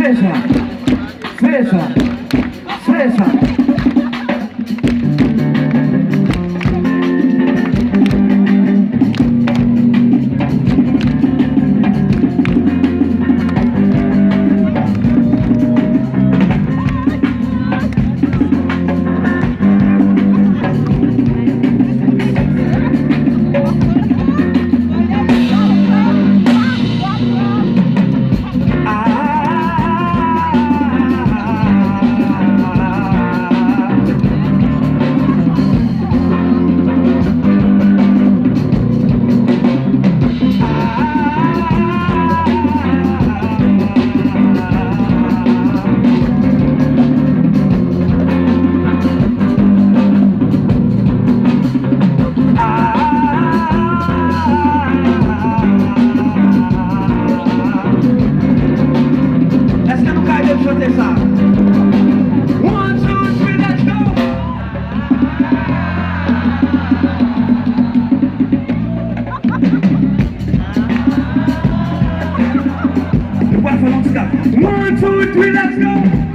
César, César, César. One, two, three, let's go!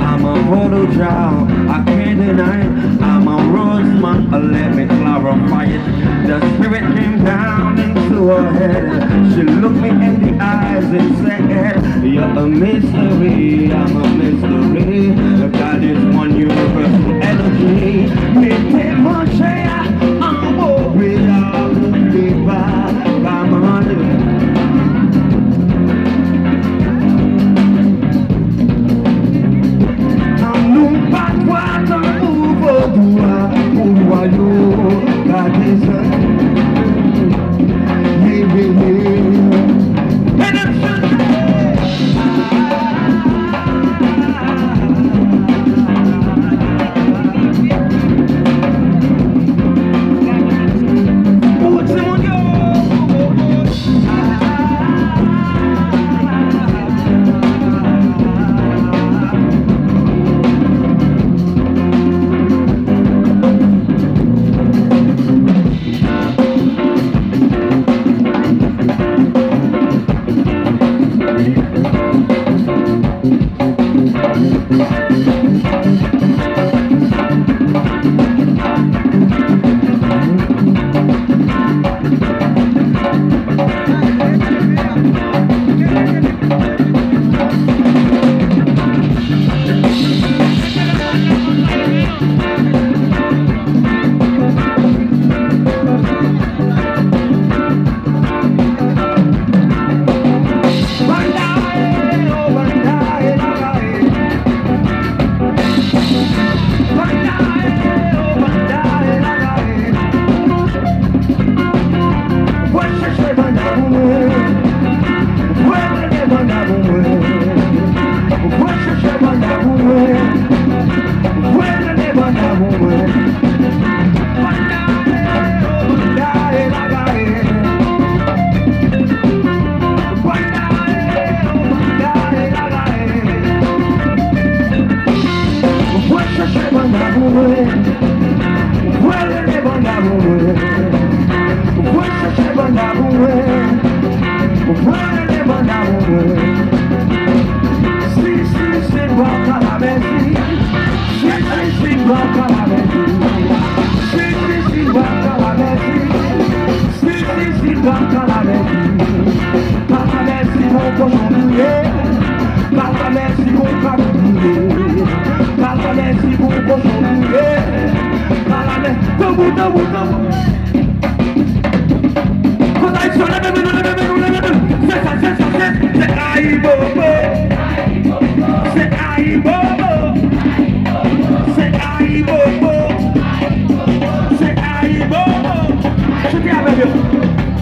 I'm a mortal child, I can't deny it. I'm a roseman, let me clarify it. The spirit came down into her head. She looked me in the eyes and said, you're a mystery, I'm a mystery. God is one universal energy. Me take my share, I'm over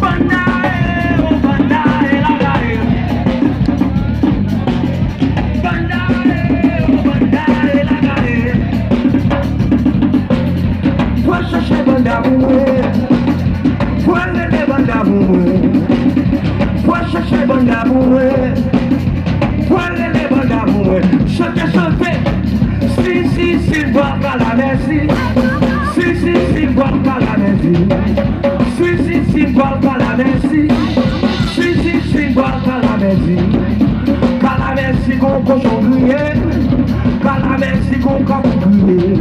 Bandae, oh bandae, lagae. Bandae, oh bandae, lagae. Foi chercher banda boué. Foi lever banda boué. Foi chercher banda boué. Foi lever banda boué. Chante, chante. Si, bois par la merci. Si, bois par la merci. Si, bois par la merci. Si, bois par la merci. Par la merci qu'on cochon grillé. Par la merci qu'on capou grillé.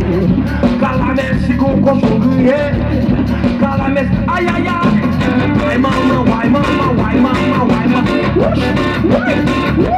Par la merci qu'on cochon grillé. Par la merci. Aïe, aïe, aïe. Why mama, why mama, why mama, why mama. Whoosh, whoosh,